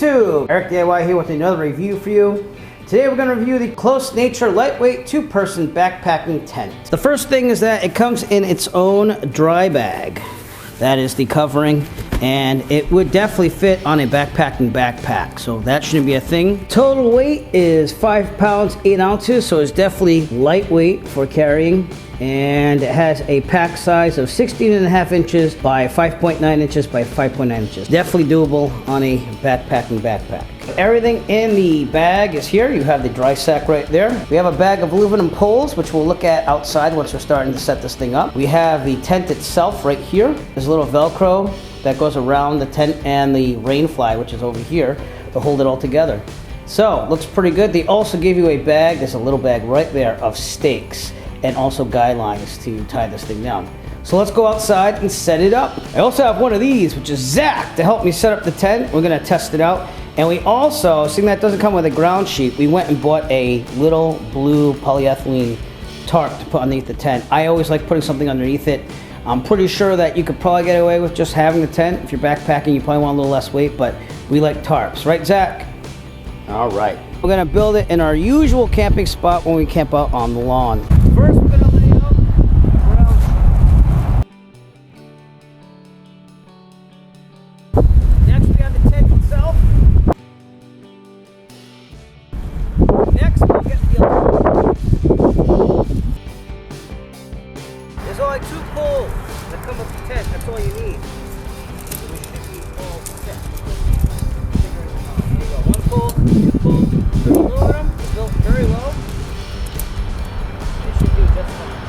YouTube? Eric DIY here with another review for you. Today we're going to review the Clostnature lightweight two-person backpacking tent. The first thing is that it comes in its own dry bag. That is the covering, and it would definitely fit on a backpacking backpack, so that shouldn't be a thing. Total weight is 5 pounds 8 ounces, so it's definitely lightweight for carrying. And it has a pack size of 16.5 inches by 5.9 inches by 5.9 inches. Definitely doable on a backpacking backpack. Everything in the bag is here. You have the dry sack right there. We have a bag of aluminum poles, which we'll look at outside once we're starting to set this thing up. We have the tent itself right here. There's a little Velcro that goes around the tent and the rain fly, which is over here, to hold it all together. So, looks pretty good. They also give you a bag, there's a little bag right there, of stakes and also guy lines to tie this thing down. So let's go outside and set it up. I also have one of these, which is Zach, to help me set up the tent. We're gonna test it out. And we also, seeing that doesn't come with a ground sheet, we went and bought a little blue polyethylene tarp to put underneath the tent. I always like putting something underneath it. I'm pretty sure that you could probably get away with just having the tent. If you're backpacking, you probably want a little less weight, but we like tarps. Right, Zach? All right. We're gonna build it in our usual camping spot when we camp out on the lawn. First, we're gonna lay out the ground. Next, we have the tent itself. Next, we'll get the other. There's only 2 poles that come with the tent. That's all you need. We should be all set. There you go. 1 pole, 2 poles. There's aluminum. It's built very low. Should do just fine.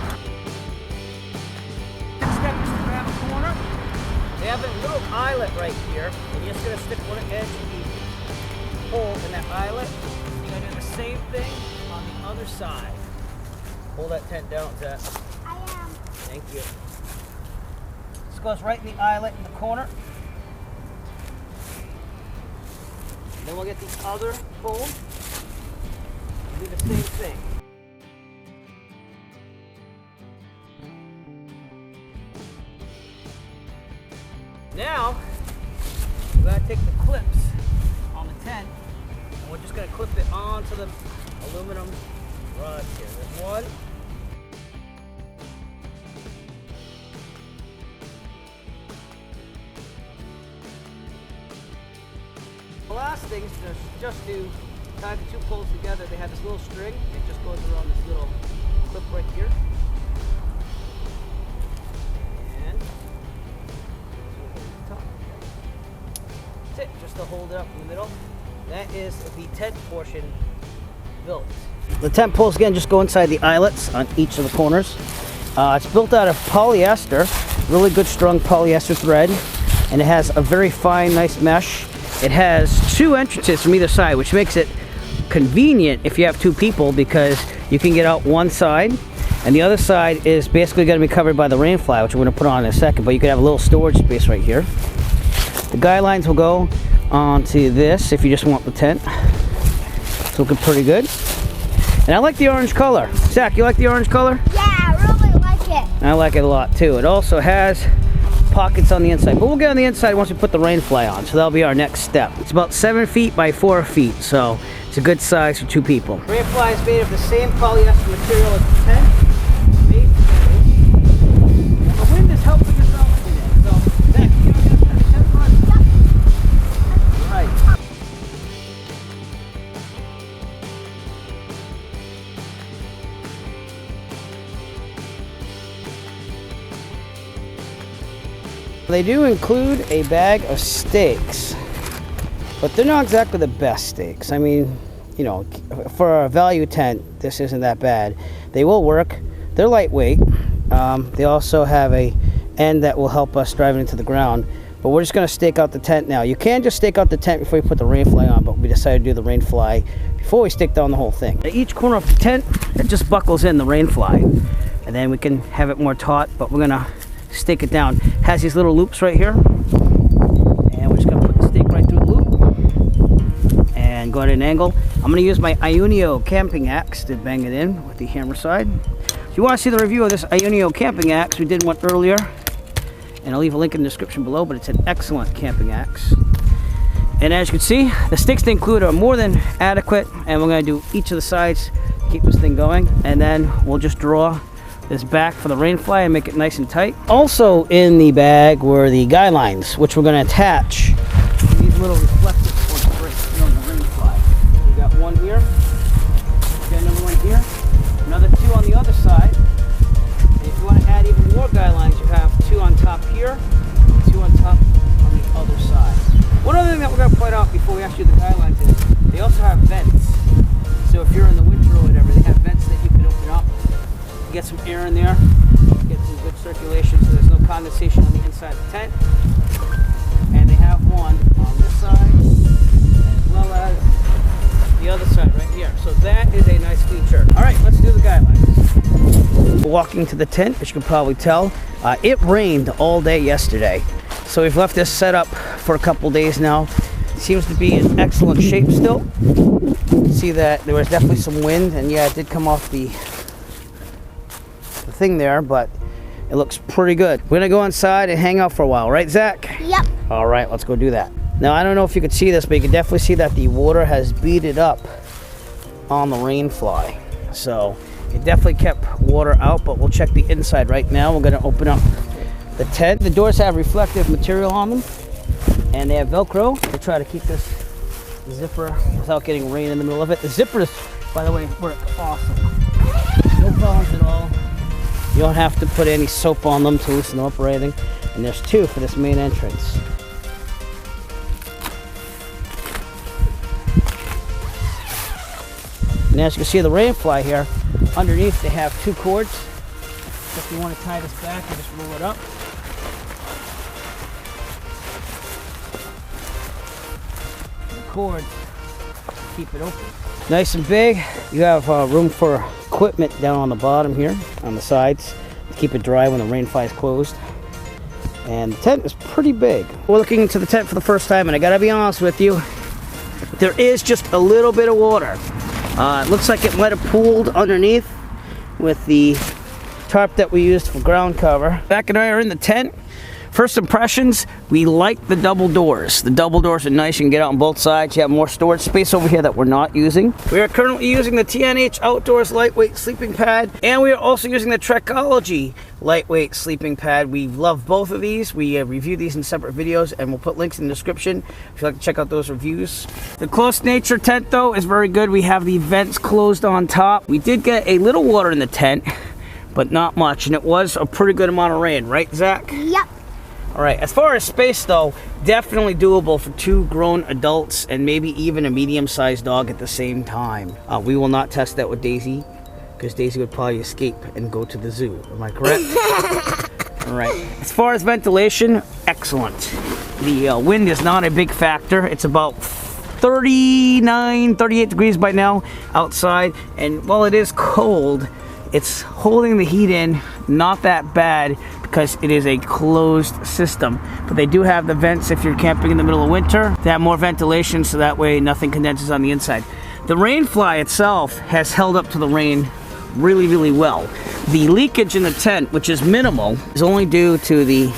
Next step is to grab a corner. They have a little eyelet right here, and you're just going to stick one edge of the hole in that eyelet. You're going to do the same thing on the other side. Hold that tent down, Zach. I am. Thank you. This goes right in the eyelet in the corner. Then we'll get the other pole and do the same thing. Now, we're going to take the clips on the tent, and we're just going to clip it onto the aluminum rods here. There's one. The last thing is just to tie the 2 poles together. They have this little string. It just goes around this little clip right here. Just to hold it up in the middle. That is the tent portion built. The tent poles again just go inside the eyelets on each of the corners. It's built out of polyester, really good strong polyester thread, and it has a very fine, nice mesh. It has 2 entrances from either side, which makes it convenient if you have 2 people, because you can get out one side, and the other side is basically going to be covered by the rain fly, which we're going to put on in a second, but you could have a little storage space right here. The guy lines will go onto this if you just want the tent. It's looking pretty good. And I like the orange color. Zach, you like the orange color? Yeah, I really like it. I like it a lot too. It also has pockets on the inside, but we'll get on the inside once we put the rain fly on, so that'll be our next step. It's about 7 feet by 4 feet, so it's a good size for 2 people. Rain fly is made of the same polyester material as the tent. The wind is helping us out with it, so Zach, you gonna get the tent run? Yep. Right. They do include a bag of stakes, but they're not exactly the best stakes. I mean, you know, for a value tent, this isn't that bad. They will work. They're lightweight. They also have a end that will help us drive it into the ground, but we're just going to stake out the tent now. You can just stake out the tent before you put the rain fly on, but we decided to do the rain fly before we stake down the whole thing. At each corner of the tent, it just buckles in the rain fly, and then we can have it more taut, but we're going to stake it down. It has these little loops right here, and we're just going to put the stake right through the loop and go at an angle. I'm going to use my Ionio camping axe to bang it in with the hammer side. If you want to see the review of this Ionio camping axe, we did one earlier, and I'll leave a link in the description below, but it's an excellent camping axe. And as you can see, the sticks to include are more than adequate, and we're going to do each of the sides, keep this thing going, and then we'll just draw this back for the rain fly and make it nice and tight. Also in the bag were the guidelines, which we're going to attach to these little reflective points right here on the rain fly. We got one here, we got another one here, another two on the other side. And if you want to add even more guidelines, you have two on top here, two on top on the other side. One other thing that we're going to point out before we actually do the guidelines is they also have vents. So if you're in the winter or whatever, they have vents that you can open up, get some air in there, get some good circulation so there's no condensation on the inside of the tent. And they have one on this side as well as the other side right here. So that is a nice feature. All right, let's do the guidelines. Walking to the tent, as you can probably tell, it rained all day yesterday. So we've left this set up for a couple days now. It seems to be in excellent shape still. You can see that there was definitely some wind, and yeah, it did come off the thing there, but it looks pretty good. We're gonna go inside and hang out for a while, right, Zach? Yep. All right, let's go do that. Now, I don't know if you could see this, but you can definitely see that the water has beaded up on the rain fly. So it definitely kept water out, but we'll check the inside right now. We're gonna open up the tent. The doors have reflective material on them, and they have Velcro to try to keep this zipper without getting rain in the middle of it. The zippers, by the way, work awesome. No problems at all. You don't have to put any soap on them to loosen them up or anything. And there's two for this main entrance. And as you can see, the rain fly here, underneath they have two cords. So if you want to tie this back, you just roll it up. The cords keep it open. Nice and big. You have room for equipment down on the bottom here, on the sides, to keep it dry when the rain fly is closed. And the tent is pretty big. We're looking into the tent for the first time, and I gotta be honest with you, there is just a little bit of water. It looks like it might have pooled underneath with the tarp that we used for ground cover. Zach and I are in the tent. First impressions, we like the double doors. The double doors are nice. You can get out on both sides. You have more storage space over here that we're not using. We are currently using the TNH Outdoors Lightweight Sleeping Pad, and we are also using the Trekology Lightweight Sleeping Pad. We love both of these. We review these in separate videos, and we'll put links in the description if you'd like to check out those reviews. The Clostnature tent, though, is very good. We have the vents closed on top. We did get a little water in the tent, but not much, and it was a pretty good amount of rain, right, Zach? Yep. All right, as far as space though, definitely doable for two grown adults and maybe even a medium-sized dog at the same time. We will not test that with Daisy, because Daisy would probably escape and go to the zoo. Am I correct? All right. As far as ventilation, excellent. The wind is not a big factor. It's about 39, 38 degrees by now outside, and while it is cold, it's holding the heat in, not that bad, because it is a closed system. But they do have the vents if you're camping in the middle of winter. They have more ventilation, so that way nothing condenses on the inside. The rain fly itself has held up to the rain really, really well. The leakage in the tent, which is minimal, is only due to the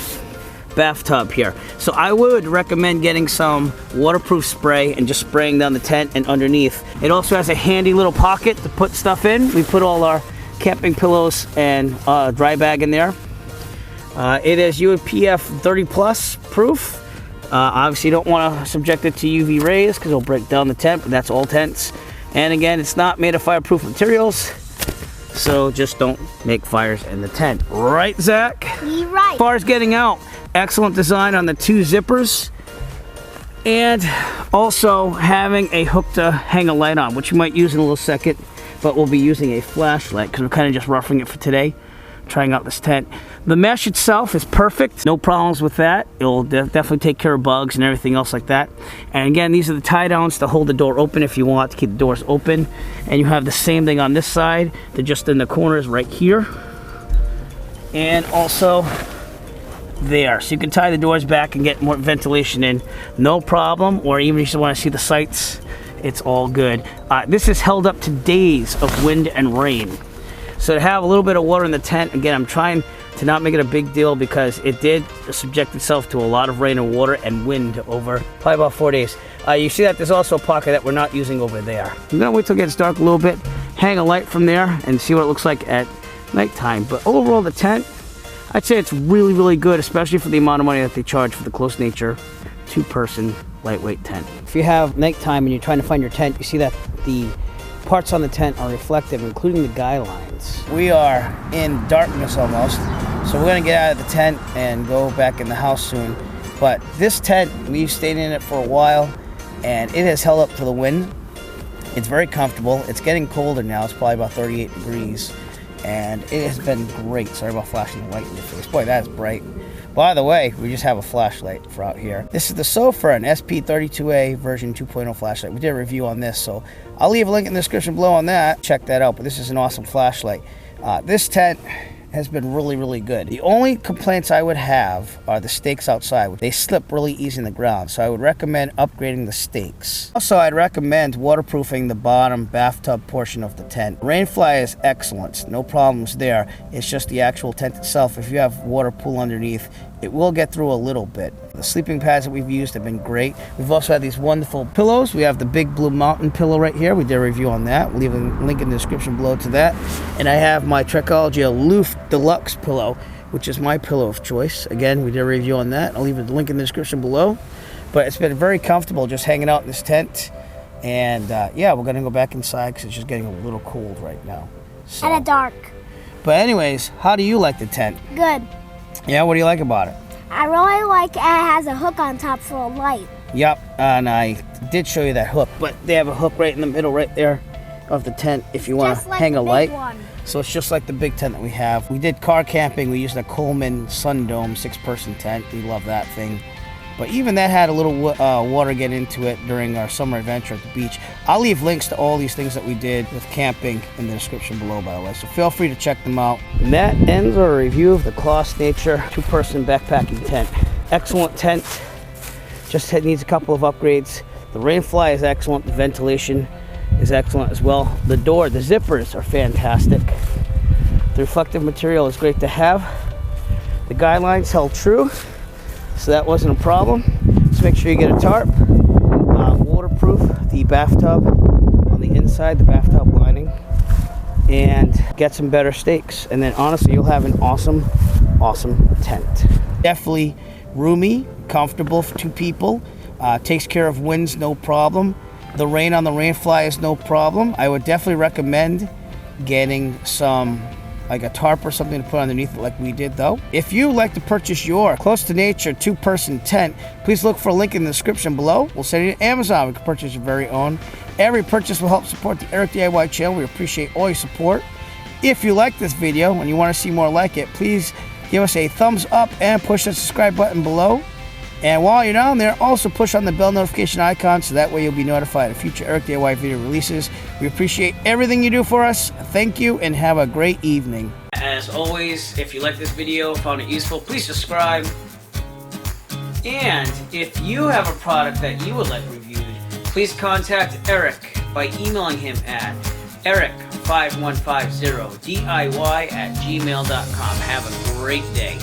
bathtub here. So I would recommend getting some waterproof spray and just spraying down the tent and underneath. It also has a handy little pocket to put stuff in. We put all our camping pillows and dry bag in there. It is UPF 30 plus proof. Obviously you don't want to subject it to UV rays because it'll break down the tent, but that's all tents. And again, it's not made of fireproof materials, so just don't make fires in the tent. Right, Zach? You're right. As far as getting out, excellent design on the two zippers, and also having a hook to hang a light on, which you might use in a little second, but we'll be using a flashlight because we're kind of just roughing it for today, trying out this tent. The mesh itself is perfect, no problems with that. It'll definitely take care of bugs and everything else like that. And again, these are the tie downs to hold the door open if you want to keep the doors open. And you have the same thing on this side. They're just in the corners right here, and also there, so you can tie the doors back and get more ventilation in, no problem. Or even if you just want to see the sights, it's all good. This is held up to days of wind and rain. So to have a little bit of water in the tent, again, I'm trying to not make it a big deal because it did subject itself to a lot of rain and water and wind over probably about 4 days. You see that there's also a pocket that we're not using over there. I'm gonna wait till it gets dark a little bit, hang a light from there, and see what it looks like at nighttime. But overall, the tent, I'd say it's really, really good, especially for the amount of money that they charge for the Clostnature 2-person lightweight tent. If you have nighttime and you're trying to find your tent, you see that the parts on the tent are reflective, including the guy lines. We are in darkness almost, so we're gonna get out of the tent and go back in the house soon. But this tent, we've stayed in it for a while, and it has held up to the wind. It's very comfortable. It's getting colder now. It's probably about 38 degrees, and it has been great. Sorry about flashing the light in your face. Boy, that is bright. By the way, we just have a flashlight for out here. This is the Sofa, an SP32A version 2.0 flashlight. We did a review on this, so I'll leave a link in the description below on that. Check that out, but this is an awesome flashlight. This tent has been really, really good. The only complaints I would have are the stakes outside. They slip really easy in the ground, so I would recommend upgrading the stakes. Also, I'd recommend waterproofing the bottom bathtub portion of the tent. Rainfly is excellent, no problems there. It's just the actual tent itself. If you have water pool underneath, it will get through a little bit. The sleeping pads that we've used have been great. We've also had these wonderful pillows. We have the Big Blue Mountain pillow right here. We did a review on that. We'll leave a link in the description below to that. And I have my Trekology Aloof Deluxe pillow, which is my pillow of choice. Again, we did a review on that. I'll leave a link in the description below. But it's been very comfortable just hanging out in this tent. And yeah, we're gonna go back inside because it's just getting a little cold right now. So. And a dark. But anyways, how do you like the tent? Good. Yeah, what do you like about it? I really like it has a hook on top for a light. Yep, and I did show you that hook, but they have a hook right in the middle right there of the tent if you want to like hang a light. One. So it's just like the big tent that we have. We did car camping. We used a Coleman Sun Dome 6-person tent. We love that thing. But even that had a little water get into it during our summer adventure at the beach. I'll leave links to all these things that we did with camping in the description below, by the way. So feel free to check them out. And that ends our review of the Clostnature 2-person backpacking tent. Excellent tent. Just needs a couple of upgrades. The rainfly is excellent. The ventilation is excellent as well. The door, the zippers are fantastic. The reflective material is great to have. The guy lines held true, so that wasn't a problem. Just make sure you get a tarp. Waterproof the bathtub on the inside, the bathtub lining, and get some better stakes. And then honestly, you'll have an awesome, awesome tent. Definitely roomy, comfortable for 2 people. Takes care of winds, no problem. The rain on the rainfly is no problem. I would definitely recommend getting some, like a tarp or something to put underneath it like we did though. If you'd like to purchase your Clostnature 2-person tent, please look for a link in the description below. We'll send you to Amazon. We can purchase your very own. Every purchase will help support the Eric DIY channel. We appreciate all your support. If you like this video and you want to see more like it, please give us a thumbs up and push the subscribe button below. And while you're down there, also push on the bell notification icon so that way you'll be notified of future Eric DIY video releases. We appreciate everything you do for us. Thank you and have a great evening. As always, if you like this video, found it useful, please subscribe. And if you have a product that you would like reviewed, please contact Eric by emailing him at eric5150diy@gmail.com. Have a great day.